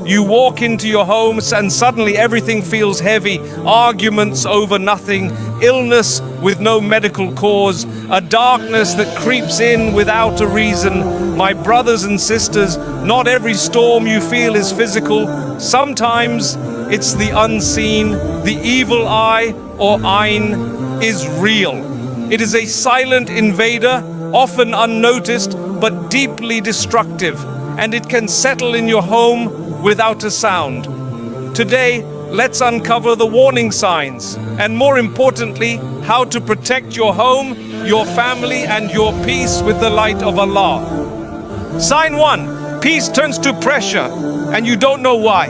You walk into your homes and suddenly everything feels heavy. Arguments over nothing, illness with no medical cause, a darkness that creeps in without a reason. My brothers and sisters, not every storm you feel is physical. Sometimes it's the unseen, the evil eye or Ein is real. It is a silent invader, often unnoticed, but deeply destructive, and it can settle in your home without a sound. Today, let's uncover the warning signs, and more importantly, how to protect your home, your family, and your peace with the light of Allah. Sign 1. Peace turns to pressure, and you don't know why.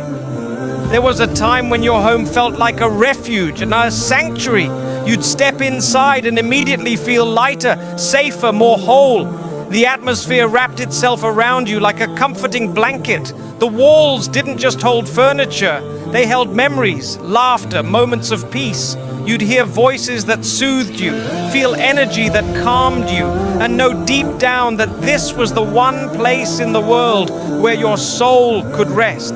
There was a time when your home felt like a refuge and a sanctuary. You'd step inside and immediately feel lighter, safer, more whole. The atmosphere wrapped itself around you like a comforting blanket. The walls didn't just hold furniture, they held memories, laughter, moments of peace. You'd hear voices that soothed you, feel energy that calmed you, and know deep down that this was the one place in the world where your soul could rest.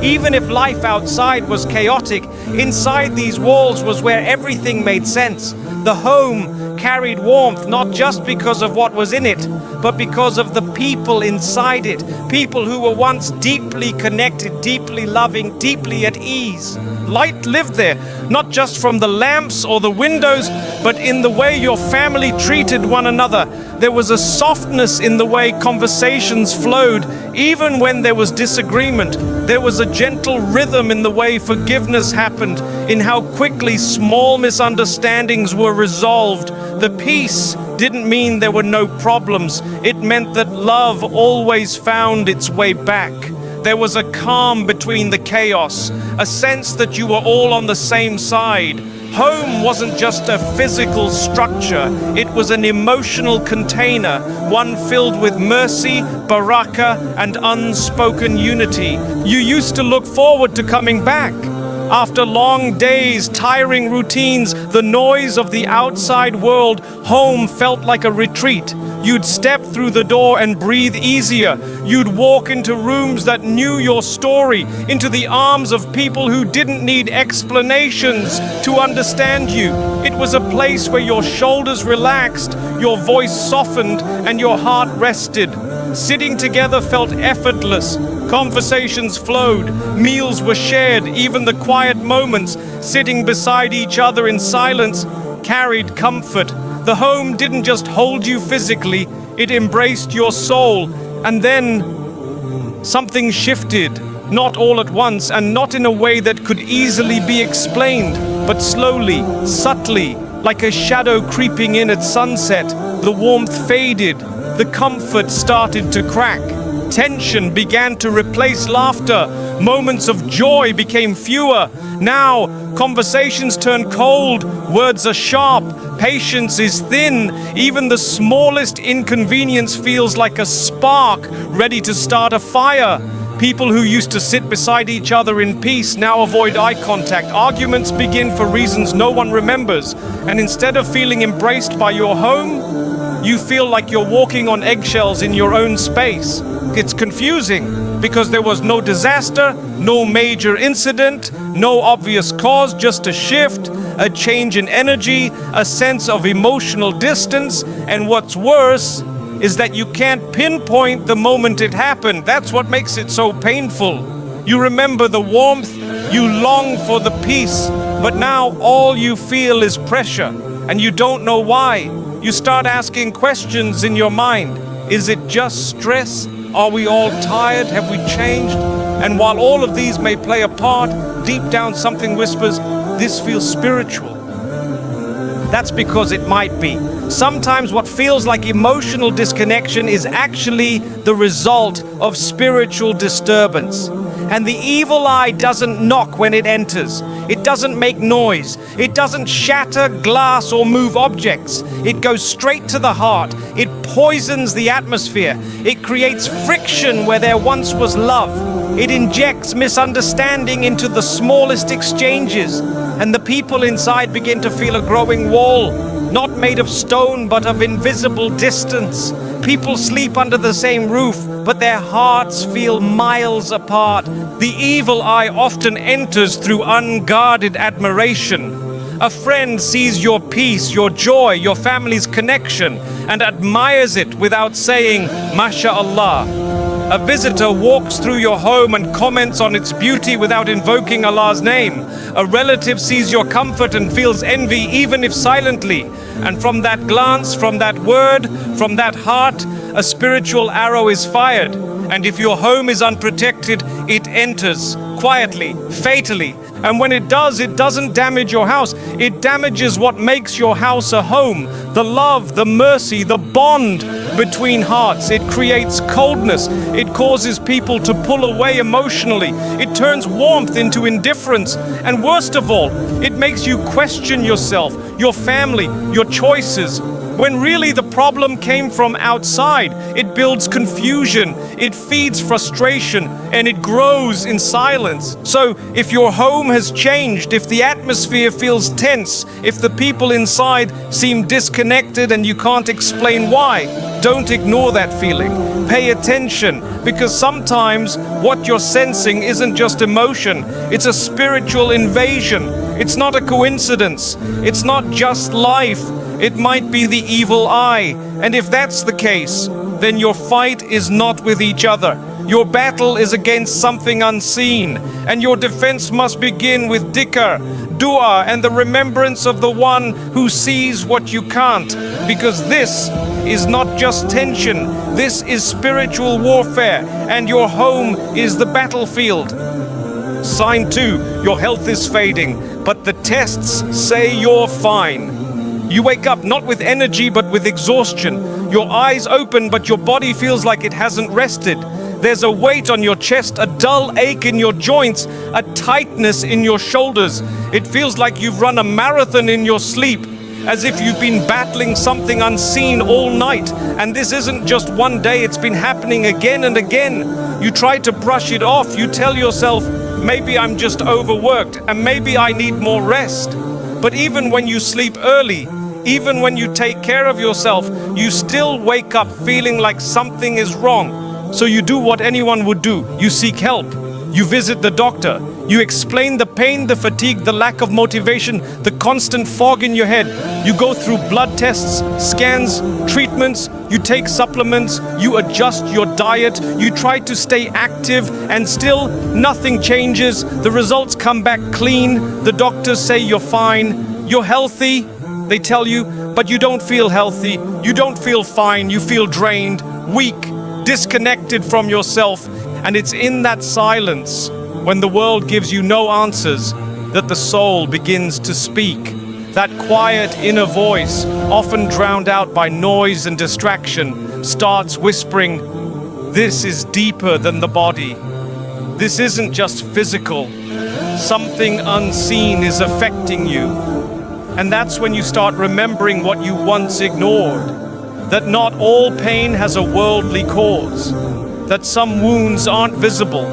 Even if life outside was chaotic, inside these walls was where everything made sense. The home carried warmth not just because of what was in it, but because of the people inside it. People who were once deeply connected, deeply loving, deeply at ease. Light lived there, not just from the lamps or the windows, but in the way your family treated one another. There was a softness in the way conversations flowed, even when there was disagreement. There was a gentle rhythm in the way forgiveness happened, in how quickly small misunderstandings were resolved. The peace didn't mean there were no problems. It meant that love always found its way back. There was a calm between the chaos, a sense that you were all on the same side. Home wasn't just a physical structure, it was an emotional container, one filled with mercy, barakah, and unspoken unity. You used to look forward to coming back. After long days, tiring routines, the noise of the outside world, home felt like a retreat. You'd step through the door and breathe easier. You'd walk into rooms that knew your story, into the arms of people who didn't need explanations to understand you. It was a place where your shoulders relaxed, your voice softened, and your heart rested. Sitting together felt effortless. Conversations flowed, meals were shared, even the quiet moments, sitting beside each other in silence, carried comfort. The home didn't just hold you physically, it embraced your soul. And then something shifted, not all at once and not in a way that could easily be explained, but slowly, subtly, like a shadow creeping in at sunset. The warmth faded, the comfort started to crack. Tension began to replace laughter. Moments of joy became fewer. Now, conversations turn cold, words are sharp, patience is thin. Even the smallest inconvenience feels like a spark ready to start a fire. People who used to sit beside each other in peace now avoid eye contact. Arguments begin for reasons no one remembers. And instead of feeling embraced by your home, you feel like you're walking on eggshells in your own space. It's confusing because there was no disaster, no major incident, no obvious cause, just a shift, a change in energy, a sense of emotional distance, and what's worse is that you can't pinpoint the moment it happened. That's what makes it so painful. You remember the warmth, you long for the peace, but now all you feel is pressure, and you don't know why. You start asking questions in your mind. Is it just stress? Are we all tired? Have we changed? And while all of these may play a part, deep down something whispers, this feels spiritual. That's because it might be. Sometimes what feels like emotional disconnection is actually the result of spiritual disturbance. And the evil eye doesn't knock when it enters. It doesn't make noise. It doesn't shatter glass or move objects. It goes straight to the heart. It poisons the atmosphere. It creates friction where there once was love. It injects misunderstanding into the smallest exchanges. And the people inside begin to feel a growing wall, not made of stone but of invisible distance. People sleep under the same roof, but their hearts feel miles apart. The evil eye often enters through unguarded admiration. A friend sees your peace, your joy, your family's connection, and admires it without saying, MashaAllah. A visitor walks through your home and comments on its beauty without invoking Allah's name. A relative sees your comfort and feels envy, even if silently. And from that glance, from that word, from that heart, a spiritual arrow is fired. And if your home is unprotected, it enters quietly, fatally. And when it does, it doesn't damage your house. It damages what makes your house a home. The love, the mercy, the bond between hearts. It creates coldness. It causes people to pull away emotionally. It turns warmth into indifference. And worst of all, it makes you question yourself, your family, your choices, when really the problem came from outside. It builds confusion, it feeds frustration, and it grows in silence. So if your home has changed, if the atmosphere feels tense, if the people inside seem disconnected and you can't explain why, don't ignore that feeling. Pay attention, because sometimes what you're sensing isn't just emotion, it's a spiritual invasion. It's not a coincidence. It's not just life. It might be the evil eye. And if that's the case, then your fight is not with each other. Your battle is against something unseen. And your defense must begin with dhikr, dua, and the remembrance of the one who sees what you can't. Because this is not just tension. This is spiritual warfare. And your home is the battlefield. Sign 2, your health is fading, but the tests say you're fine. You wake up not with energy but with exhaustion. Your eyes open but your body feels like it hasn't rested. There's a weight on your chest, a dull ache in your joints, a tightness in your shoulders. It feels like you've run a marathon in your sleep, as if you've been battling something unseen all night. And this isn't just one day, it's been happening again and again. You try to brush it off. You tell yourself, maybe I'm just overworked and maybe I need more rest. But even when you sleep early, even when you take care of yourself, you still wake up feeling like something is wrong. So you do what anyone would do. You seek help. You visit the doctor. You explain the pain, the fatigue, the lack of motivation, the constant fog in your head. You go through blood tests, scans, treatments. You take supplements. You adjust your diet. You try to stay active, and still nothing changes. The results come back clean. The doctors say you're fine. You're healthy, they tell you, but you don't feel healthy. You don't feel fine. You feel drained, weak, disconnected from yourself. And it's in that silence, when the world gives you no answers, that the soul begins to speak. That quiet inner voice, often drowned out by noise and distraction, starts whispering, this is deeper than the body. This isn't just physical. Something unseen is affecting you. And that's when you start remembering what you once ignored. That not all pain has a worldly cause. That some wounds aren't visible.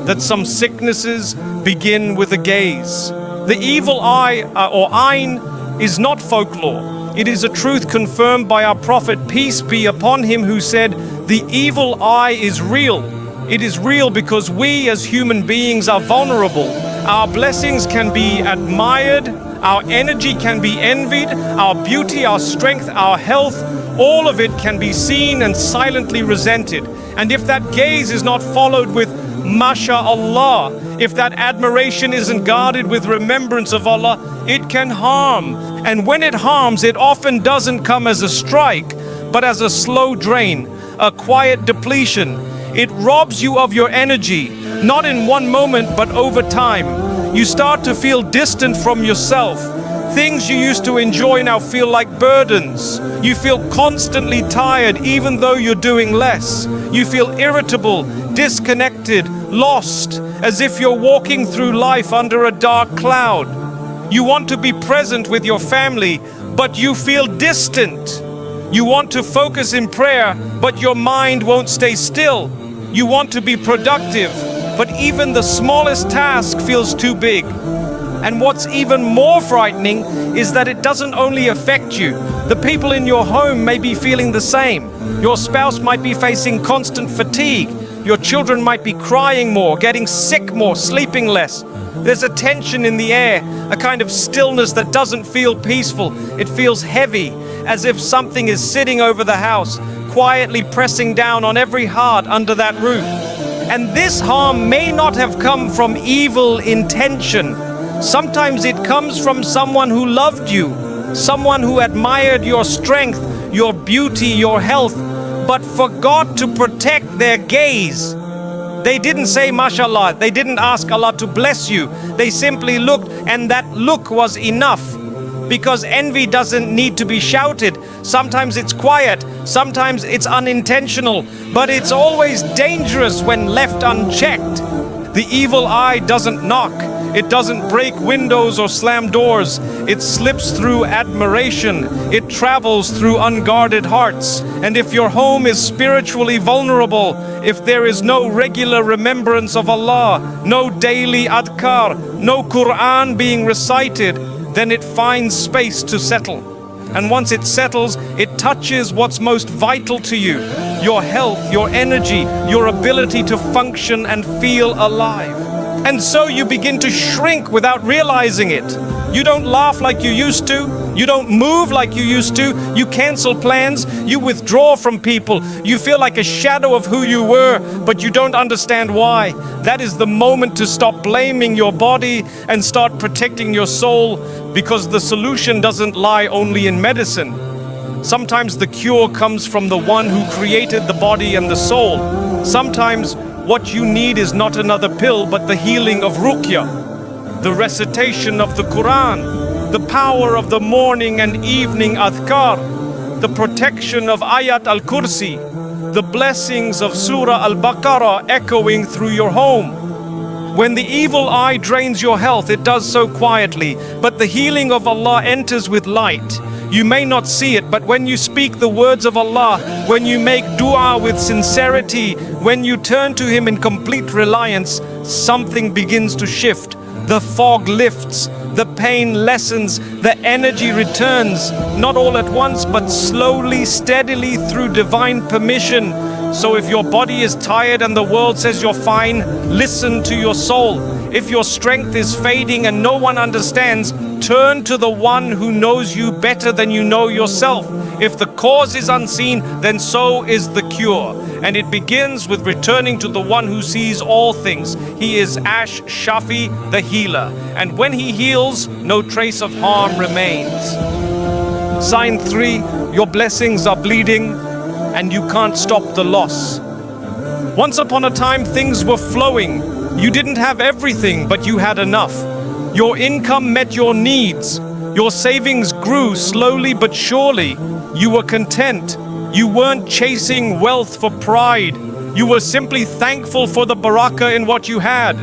That some sicknesses begin with a gaze. The evil eye, or ayn, is not folklore. It is a truth confirmed by our Prophet, peace be upon him, who said, the evil eye is real. It is real because we as human beings are vulnerable. Our blessings can be admired, our energy can be envied, our beauty, our strength, our health, all of it can be seen and silently resented. And if that gaze is not followed with MashaAllah, if that admiration isn't guarded with remembrance of Allah, it can harm. And when it harms, it often doesn't come as a strike, but as a slow drain, a quiet depletion. It robs you of your energy, not in one moment, but over time. You start to feel distant from yourself. Things you used to enjoy now feel like burdens. You feel constantly tired even though you're doing less. You feel irritable, disconnected, lost, as if you're walking through life under a dark cloud. You want to be present with your family, but you feel distant. You want to focus in prayer, but your mind won't stay still. You want to be productive, but even the smallest task feels too big. And what's even more frightening is that it doesn't only affect you. The people in your home may be feeling the same. Your spouse might be facing constant fatigue. Your children might be crying more, getting sick more, sleeping less. There's a tension in the air, a kind of stillness that doesn't feel peaceful. It feels heavy, as if something is sitting over the house, quietly pressing down on every heart under that roof. And this harm may not have come from evil intention. Sometimes it comes from someone who loved you, someone who admired your strength, your beauty, your health, but forgot to protect their gaze. They didn't say mashallah, they didn't ask Allah to bless you. They simply looked, and that look was enough. Because envy doesn't need to be shouted. Sometimes it's quiet, sometimes it's unintentional, but it's always dangerous when left unchecked. The evil eye doesn't knock. It doesn't break windows or slam doors. It slips through admiration. It travels through unguarded hearts. And if your home is spiritually vulnerable, if there is no regular remembrance of Allah, no daily adhkar, no Quran being recited, then it finds space to settle. And once it settles, it touches what's most vital to you: your health, your energy, your ability to function and feel alive. And so you begin to shrink without realizing it. You don't laugh like you used to. You don't move like you used to. You cancel plans. You withdraw from people. You feel like a shadow of who you were, but you don't understand why. That is the moment to stop blaming your body and start protecting your soul, because the solution doesn't lie only in medicine. Sometimes the cure comes from the one who created the body and the soul. Sometimes what you need is not another pill, but the healing of ruqya, the recitation of the Quran, the power of the morning and evening adhkar, the protection of Ayat al-Kursi, the blessings of Surah al-Baqarah echoing through your home. When the evil eye drains your health, it does so quietly, but the healing of Allah enters with light. You may not see it, but when you speak the words of Allah, when you make dua with sincerity, when you turn to Him in complete reliance, something begins to shift. The fog lifts, the pain lessens, the energy returns, not all at once, but slowly, steadily through divine permission. So if your body is tired and the world says you're fine, listen to your soul. If your strength is fading and no one understands, turn to the one who knows you better than you know yourself. If the cause is unseen, then so is the cure. And it begins with returning to the one who sees all things. He is Ash Shafi, the healer. And when he heals, no trace of harm remains. Sign 3, your blessings are bleeding and you can't stop the loss. Once upon a time, things were flowing. You didn't have everything, but you had enough. Your income met your needs. Your savings grew slowly but surely. You were content. You weren't chasing wealth for pride. You were simply thankful for the barakah in what you had.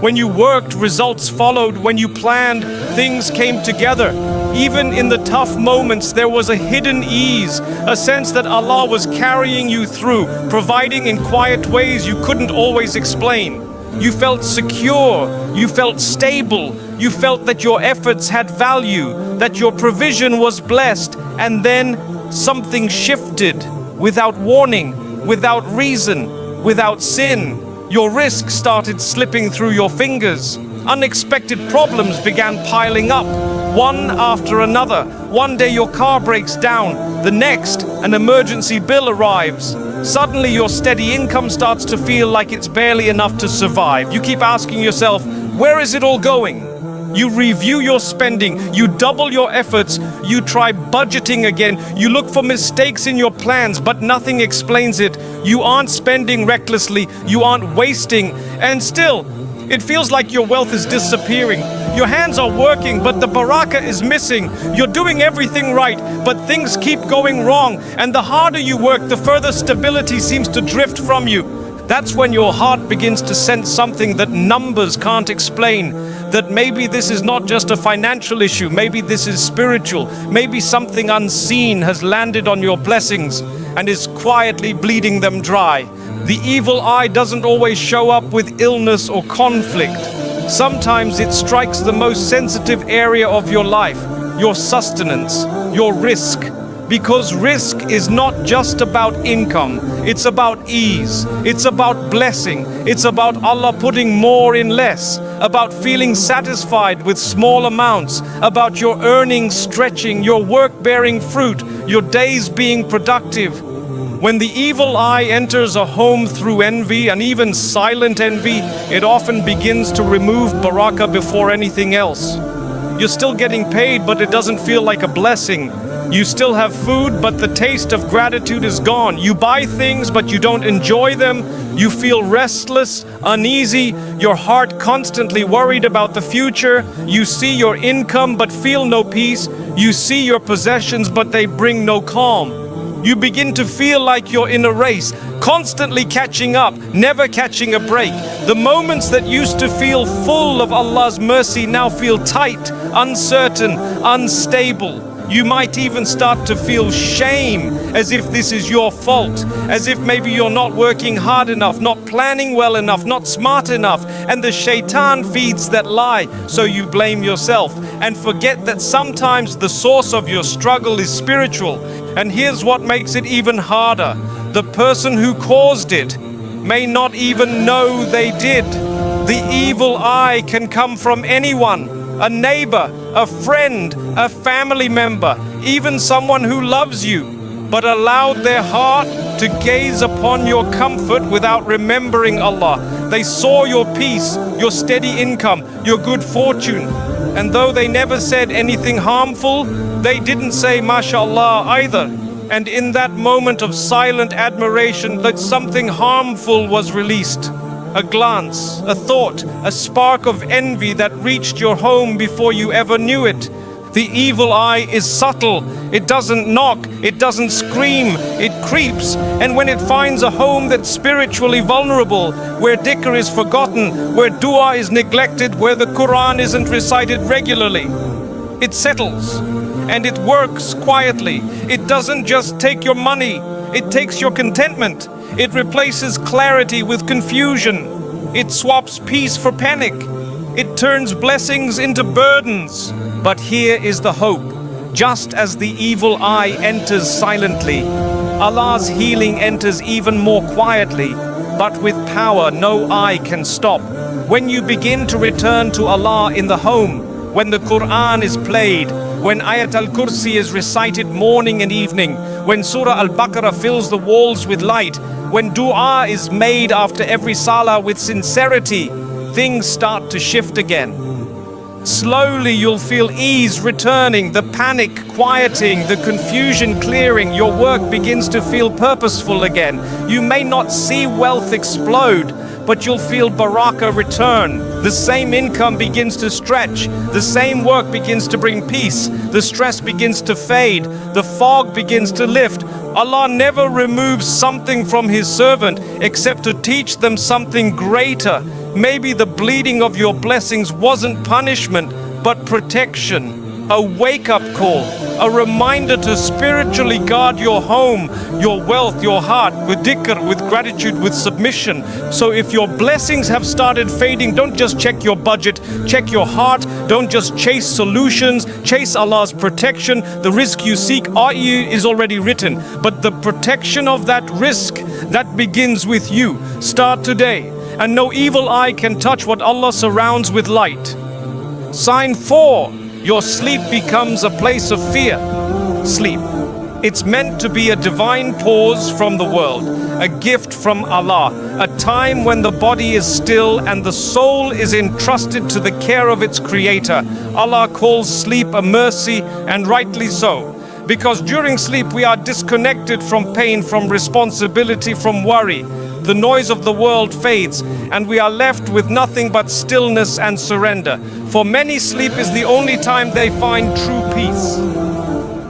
When you worked, results followed. When you planned, things came together. Even in the tough moments, there was a hidden ease, a sense that Allah was carrying you through, providing in quiet ways you couldn't always explain. You felt secure, you felt stable, you felt that your efforts had value, that your provision was blessed, and then something shifted without warning, without reason, without sin. Your risk started slipping through your fingers. Unexpected problems began piling up, one after another. One day your car breaks down, the next an emergency bill arrives. Suddenly your steady income starts to feel like it's barely enough to survive. You keep asking yourself, where is it all going? You review your spending, you double your efforts, you try budgeting again, you look for mistakes in your plans, but nothing explains it. You aren't spending recklessly, you aren't wasting, and still, it feels like your wealth is disappearing. Your hands are working, but the barakah is missing. You're doing everything right, but things keep going wrong. And the harder you work, the further stability seems to drift from you. That's when your heart begins to sense something that numbers can't explain. That maybe this is not just a financial issue, maybe this is spiritual. Maybe something unseen has landed on your blessings and is quietly bleeding them dry. The evil eye doesn't always show up with illness or conflict. Sometimes it strikes the most sensitive area of your life, your sustenance, your risk. Because risk is not just about income, it's about ease, it's about blessing, it's about Allah putting more in less, about feeling satisfied with small amounts, about your earnings stretching, your work bearing fruit, your days being productive. When the evil eye enters a home through envy, and even silent envy, it often begins to remove barakah before anything else. You're still getting paid, but it doesn't feel like a blessing. You still have food, but the taste of gratitude is gone. You buy things, but you don't enjoy them. You feel restless, uneasy, your heart constantly worried about the future. You see your income, but feel no peace. You see your possessions, but they bring no calm. You begin to feel like you're in a race, constantly catching up, never catching a break. The moments that used to feel full of Allah's mercy now feel tight, uncertain, unstable. You might even start to feel shame, as if this is your fault, as if maybe you're not working hard enough, not planning well enough, not smart enough, and the shaitan feeds that lie, so you blame yourself and forget that sometimes the source of your struggle is spiritual. And here's what makes it even harder: the person who caused it may not even know they did. The evil eye can come from anyone. A neighbor, a friend, a family member, even someone who loves you, but allowed their heart to gaze upon your comfort without remembering Allah. They saw your peace, your steady income, your good fortune, and though they never said anything harmful, they didn't say mashallah either. And in that moment of silent admiration, that something harmful was released. A glance, a thought, a spark of envy that reached your home before you ever knew it. The evil eye is subtle. It doesn't knock, it doesn't scream, it creeps. And when it finds a home that's spiritually vulnerable, where dhikr is forgotten, where dua is neglected, where the Quran isn't recited regularly, it settles. And it works quietly. It doesn't just take your money, it takes your contentment. It replaces clarity with confusion. It swaps peace for panic. It turns blessings into burdens. But here is the hope. Just as the evil eye enters silently, Allah's healing enters even more quietly, but with power no eye can stop. When you begin to return to Allah in the home, when the Quran is played, when Ayat al-Kursi is recited morning and evening, when Surah al-Baqarah fills the walls with light, when dua is made after every salah with sincerity, things start to shift again. Slowly you'll feel ease returning, the panic quieting, the confusion clearing. Your work begins to feel purposeful again. You may not see wealth explode, but you'll feel barakah return. The same income begins to stretch. The same work begins to bring peace. The stress begins to fade. The fog begins to lift. Allah never removes something from His servant except to teach them something greater. Maybe the bleeding of your blessings wasn't punishment, but protection, a wake-up call, a reminder to spiritually guard your home, your wealth, your heart, with dhikr, with gratitude, with submission. So if your blessings have started fading, don't just check your budget, check your heart. Don't just chase solutions, chase Allah's protection. The risk you seek is already written, but the protection of that risk, that begins with you. Start today. And no evil eye can touch what Allah surrounds with light. Sign 4. Your sleep becomes a place of fear. Sleep. It's meant to be a divine pause from the world, a gift from Allah, a time when the body is still and the soul is entrusted to the care of its creator. Allah calls sleep a mercy, and rightly so. Because during sleep we are disconnected from pain, from responsibility, from worry. The noise of the world fades, and we are left with nothing but stillness and surrender. For many, sleep is the only time they find true peace.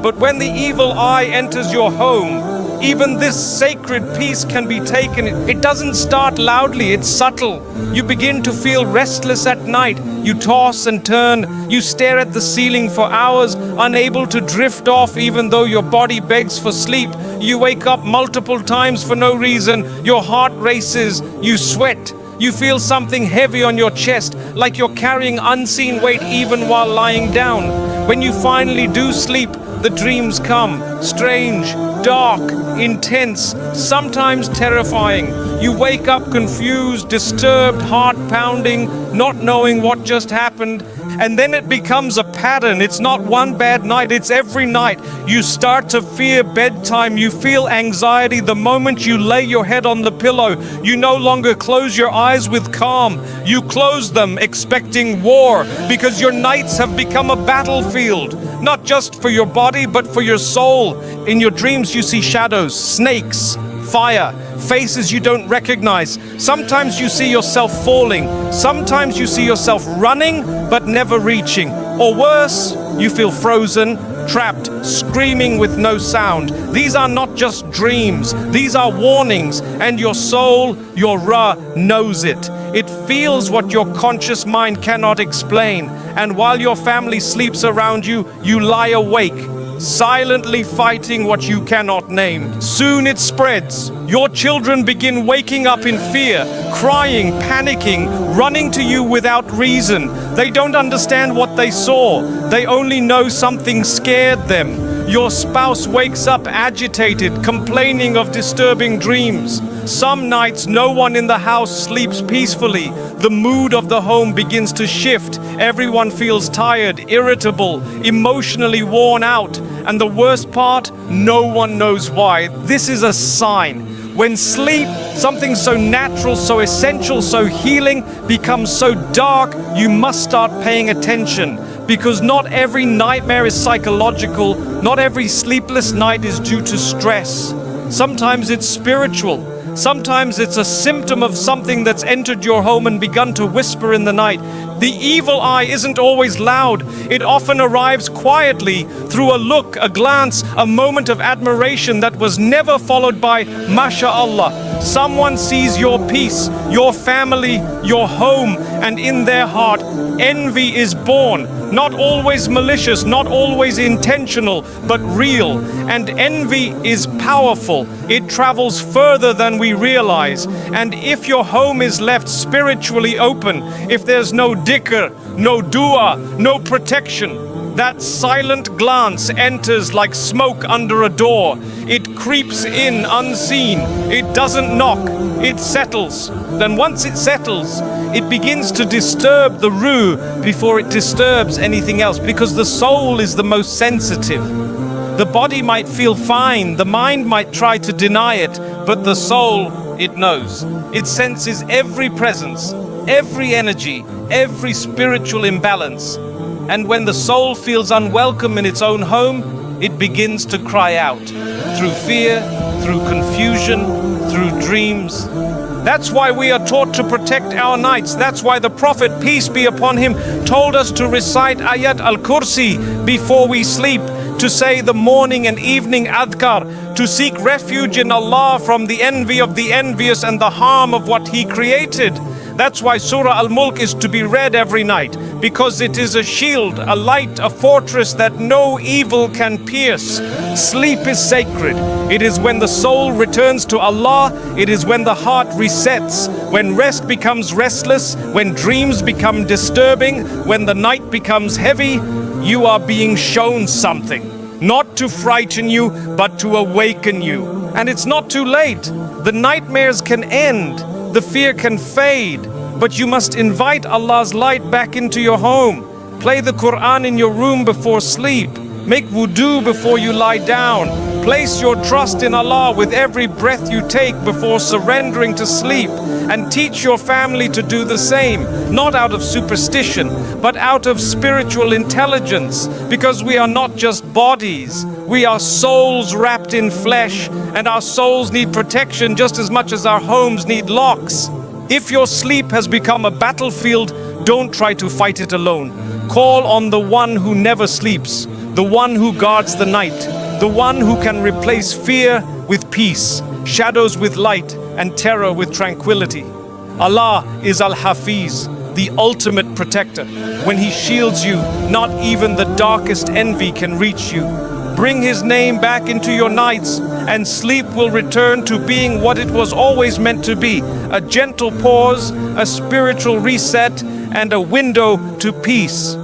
But when the evil eye enters your home, even this sacred peace can be taken. It doesn't start loudly, it's subtle. You begin to feel restless at night. You toss and turn. You stare at the ceiling for hours, unable to drift off even though your body begs for sleep. You wake up multiple times for no reason. Your heart races. You sweat. You feel something heavy on your chest, like you're carrying unseen weight even while lying down. When you finally do sleep, the dreams come, strange, dark, intense, sometimes terrifying. You wake up confused, disturbed, heart pounding, not knowing what just happened. And then it becomes a pattern. It's not one bad night, it's every night. You start to fear bedtime. You feel anxiety the moment you lay your head on the pillow. You no longer close your eyes with calm. You close them expecting war, because your nights have become a battlefield, not just for your body, but for your soul. In your dreams, you see shadows, snakes, fire, faces you don't recognize. Sometimes you see yourself falling. Sometimes you see yourself running, but never reaching. Or worse, you feel frozen, trapped, screaming with no sound. These are not just dreams. These are warnings, and your soul, your Ra, knows it. It feels what your conscious mind cannot explain. And while your family sleeps around you, you lie awake, silently fighting what you cannot name. Soon it spreads. Your children begin waking up in fear, crying, panicking, running to you without reason. They don't understand what they saw. They only know something scared them. Your spouse wakes up agitated, complaining of disturbing dreams. Some nights no one in the house sleeps peacefully. The mood of the home begins to shift. Everyone feels tired, irritable, emotionally worn out. And the worst part, no one knows why. This is a sign. When sleep, something so natural, so essential, so healing, becomes so dark, you must start paying attention. Because not every nightmare is psychological, not every sleepless night is due to stress. Sometimes it's spiritual. Sometimes it's a symptom of something that's entered your home and begun to whisper in the night. The evil eye isn't always loud. It often arrives quietly through a look, a glance, a moment of admiration that was never followed by MashaAllah. Someone sees your peace, your family, your home, and in their heart, envy is born. Not always malicious, not always intentional, but real. And envy is powerful. It travels further than we realize. And if your home is left spiritually open, if there's no dhikr, no dua, no protection, that silent glance enters like smoke under a door. It creeps in unseen. It doesn't knock. It settles. Then once it settles, it begins to disturb the ruh before it disturbs anything else, because the soul is the most sensitive. The body might feel fine, the mind might try to deny it, but the soul, it knows. It senses every presence, every energy, every spiritual imbalance. And when the soul feels unwelcome in its own home, it begins to cry out, through fear, through confusion, through dreams. That's why we are taught to protect our nights. That's why the Prophet, peace be upon him, told us to recite Ayat al-Kursi before we sleep, to say the morning and evening adhkar, to seek refuge in Allah from the envy of the envious and the harm of what He created. That's why Surah Al-Mulk is to be read every night, because it is a shield, a light, a fortress that no evil can pierce. Sleep is sacred. It is when the soul returns to Allah. It is when the heart resets, when rest becomes restless, when dreams become disturbing, when the night becomes heavy. You are being shown something, not to frighten you, but to awaken you. And it's not too late. The nightmares can end. The fear can fade, but you must invite Allah's light back into your home. Play the Quran in your room before sleep. Make wudu before you lie down. Place your trust in Allah with every breath you take before surrendering to sleep. And teach your family to do the same, not out of superstition, but out of spiritual intelligence. Because we are not just bodies, we are souls wrapped in flesh, and our souls need protection just as much as our homes need locks. If your sleep has become a battlefield, don't try to fight it alone. Call on the one who never sleeps, the one who guards the night, the one who can replace fear with peace, shadows with light, and terror with tranquility. Allah is Al-Hafiz, the ultimate protector. When He shields you, not even the darkest envy can reach you. Bring His name back into your nights, and sleep will return to being what it was always meant to be: a gentle pause, a spiritual reset, and a window to peace.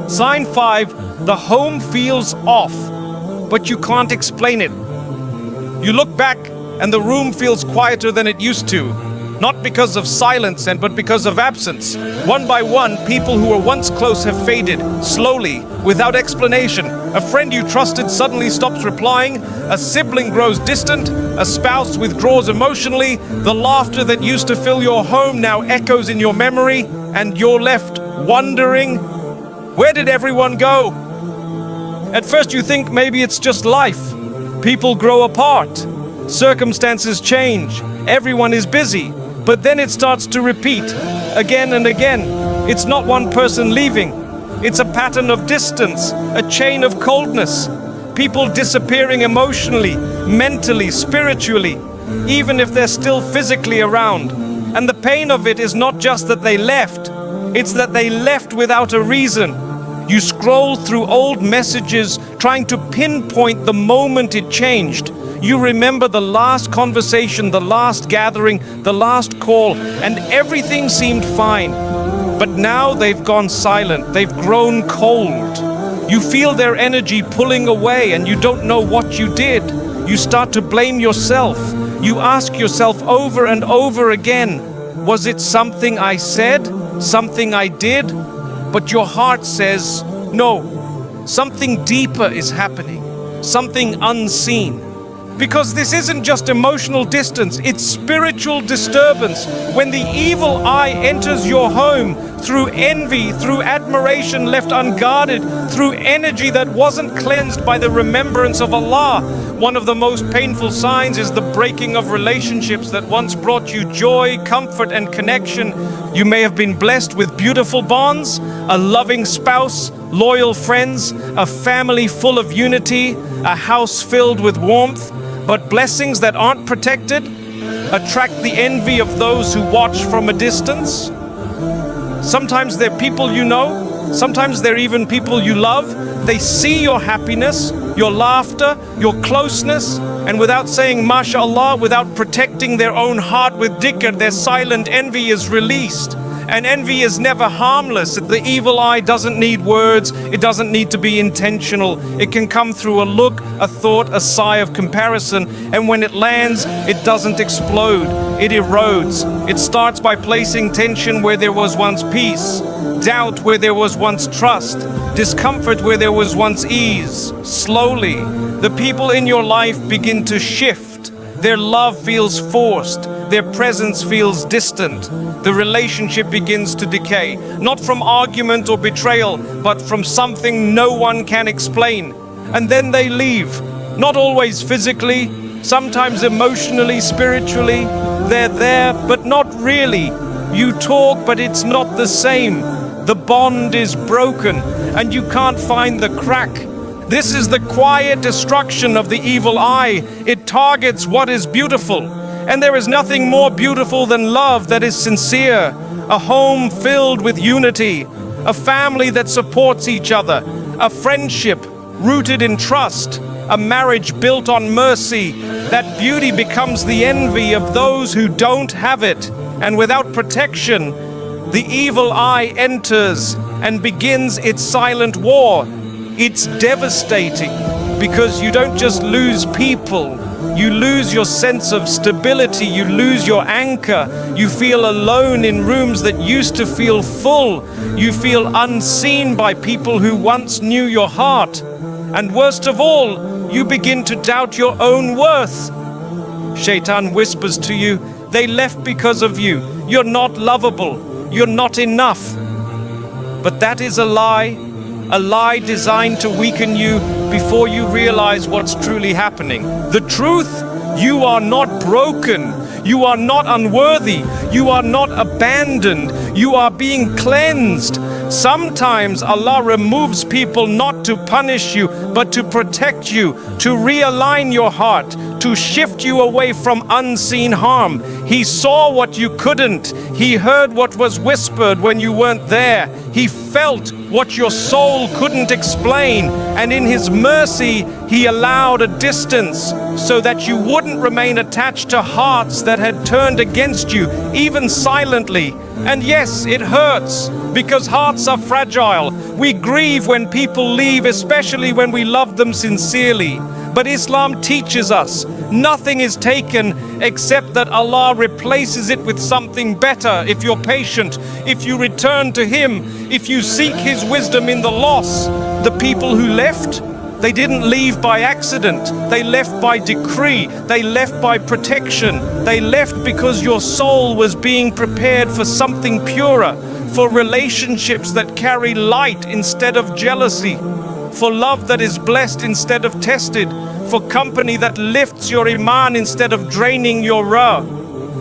Sign 5, the home feels off, but you can't explain it. You look back and the room feels quieter than it used to, not because of silence but because of absence. One by one, people who were once close have faded, slowly, without explanation. A friend you trusted suddenly stops replying, a sibling grows distant, a spouse withdraws emotionally, the laughter that used to fill your home now echoes in your memory, and you're left wondering, where did everyone go? At first you think maybe it's just life. People grow apart, circumstances change, everyone is busy. But then it starts to repeat, again and again. It's not one person leaving. It's a pattern of distance, a chain of coldness. People disappearing emotionally, mentally, spiritually, even if they're still physically around. And the pain of it is not just that they left, it's that they left without a reason. You scroll through old messages trying to pinpoint the moment it changed. You remember the last conversation, the last gathering, the last call, and everything seemed fine. But now they've gone silent, they've grown cold. You feel their energy pulling away and you don't know what you did. You start to blame yourself. You ask yourself over and over again, was it something I said, something I did? But your heart says, no, something deeper is happening, something unseen. Because this isn't just emotional distance, it's spiritual disturbance. When the evil eye enters your home through envy, through admiration left unguarded, through energy that wasn't cleansed by the remembrance of Allah. One of the most painful signs is the breaking of relationships that once brought you joy, comfort, and connection. You may have been blessed with beautiful bonds, a loving spouse, loyal friends, a family full of unity, a house filled with warmth. But blessings that aren't protected attract the envy of those who watch from a distance. Sometimes they're people you know, sometimes they're even people you love. They see your happiness, your laughter, your closeness, and without saying mashallah, without protecting their own heart with dhikr, their silent envy is released. And envy is never harmless. The evil eye doesn't need words. It doesn't need to be intentional. It can come through a look, a thought, a sigh of comparison. And when it lands, it doesn't explode. It erodes. It starts by placing tension where there was once peace, doubt where there was once trust, discomfort where there was once ease. Slowly, the people in your life begin to shift. Their love feels forced. Their presence feels distant. The relationship begins to decay, not from argument or betrayal, but from something no one can explain. And then they leave, not always physically, sometimes emotionally, spiritually. They're there, but not really. You talk, but it's not the same. The bond is broken, and you can't find the crack. This is the quiet destruction of the evil eye. It targets what is beautiful. And there is nothing more beautiful than love that is sincere, a home filled with unity, a family that supports each other, a friendship rooted in trust, a marriage built on mercy. That beauty becomes the envy of those who don't have it. And without protection, the evil eye enters and begins its silent war. It's devastating because you don't just lose people, you lose your sense of stability, you lose your anchor, you feel alone in rooms that used to feel full, you feel unseen by people who once knew your heart, and worst of all, you begin to doubt your own worth. Shaitan whispers to you, they left because of you, you're not lovable, you're not enough. But that is a lie designed to weaken you before you realize what's truly happening. The truth, you are not broken, you are not unworthy, you are not abandoned, you are being cleansed. Sometimes Allah removes people not to punish you, but to protect you, to realign your heart, to shift you away from unseen harm. He saw what you couldn't. He heard what was whispered when you weren't there. He felt what your soul couldn't explain. And in His mercy, He allowed a distance so that you wouldn't remain attached to hearts that had turned against you, even silently. And yes, it hurts because hearts are fragile. We grieve when people leave, especially when we love them sincerely. But Islam teaches us nothing is taken except that Allah replaces it with something better if you're patient, if you return to Him, if you seek His wisdom in the loss. The people who left, they didn't leave by accident. They left by decree. They left by protection. They left because your soul was being prepared for something purer, for relationships that carry light instead of jealousy, for love that is blessed instead of tested, for company that lifts your iman instead of draining your ra.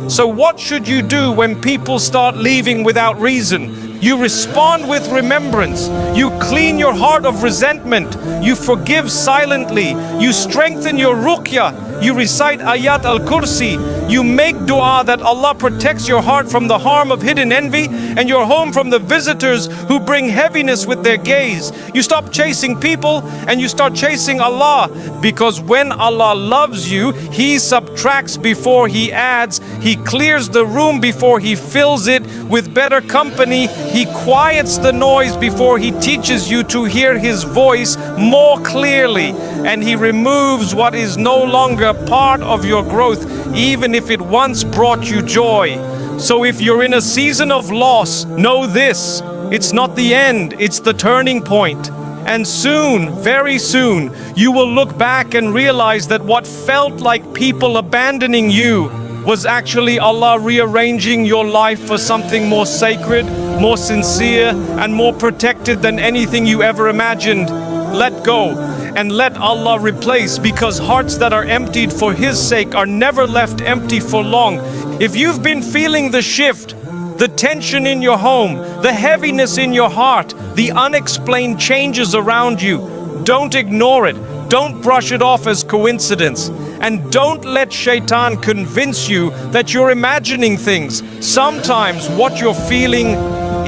So what should you do when people start leaving without reason? You respond with remembrance. You clean your heart of resentment. You forgive silently. You strengthen your ruqya. You recite ayat al-kursi. You make dua that Allah protects your heart from the harm of hidden envy and your home from the visitors who bring heaviness with their gaze. You stop chasing people and you start chasing Allah, because when Allah loves you, He subtracts before He adds. He clears the room before He fills it with better company. He quiets the noise before He teaches you to hear His voice more clearly. And He removes what is no longer part of your growth, even if it once brought you joy. So if you're in a season of loss, know this: it's not the end, it's the turning point. And soon, very soon, you will look back and realize that what felt like people abandoning you was actually Allah rearranging your life for something more sacred, more sincere, and more protected than anything you ever imagined. Let go and let Allah replace, because hearts that are emptied for His sake are never left empty for long. If you've been feeling the shift, the tension in your home, the heaviness in your heart, the unexplained changes around you, don't ignore it. Don't brush it off as coincidence. And don't let shaitan convince you that you're imagining things. Sometimes what you're feeling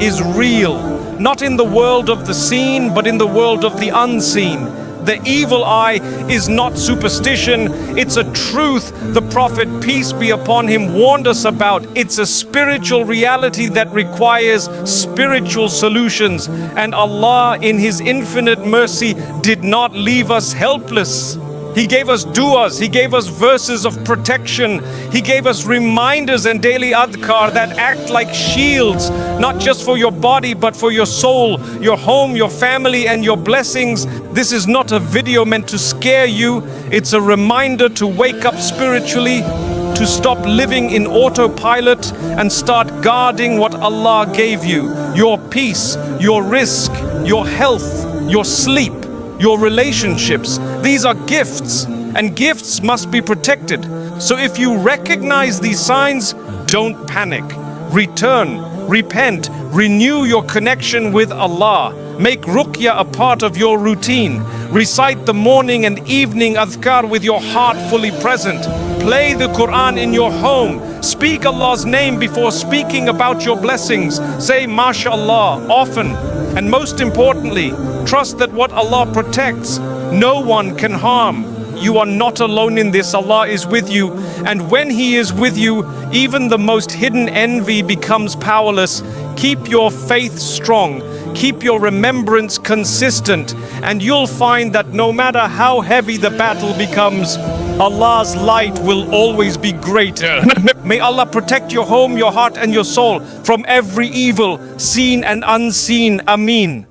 is real, not in the world of the seen, but in the world of the unseen. The evil eye is not superstition, it's a truth the Prophet, peace be upon him, warned us about. It's a spiritual reality that requires spiritual solutions. And Allah, in His infinite mercy, did not leave us helpless. He gave us du'as, He gave us verses of protection, He gave us reminders and daily adhkar that act like shields, not just for your body but for your soul, your home, your family and your blessings. This is not a video meant to scare you, it's a reminder to wake up spiritually, to stop living in autopilot and start guarding what Allah gave you. Your peace, your risk, your health, your sleep, your relationships. These are gifts, and gifts must be protected. So if you recognize these signs, don't panic. Return, repent, renew your connection with Allah. Make ruqya a part of your routine. Recite the morning and evening adhkar with your heart fully present. Play the Quran in your home. Speak Allah's name before speaking about your blessings. Say MashaAllah often. And most importantly, trust that what Allah protects, no one can harm. You are not alone in this. Allah is with you. And when He is with you, even the most hidden envy becomes powerless. Keep your faith strong. Keep your remembrance consistent. And you'll find that no matter how heavy the battle becomes, Allah's light will always be greater. May Allah protect your home, your heart and your soul from every evil, seen and unseen. Ameen.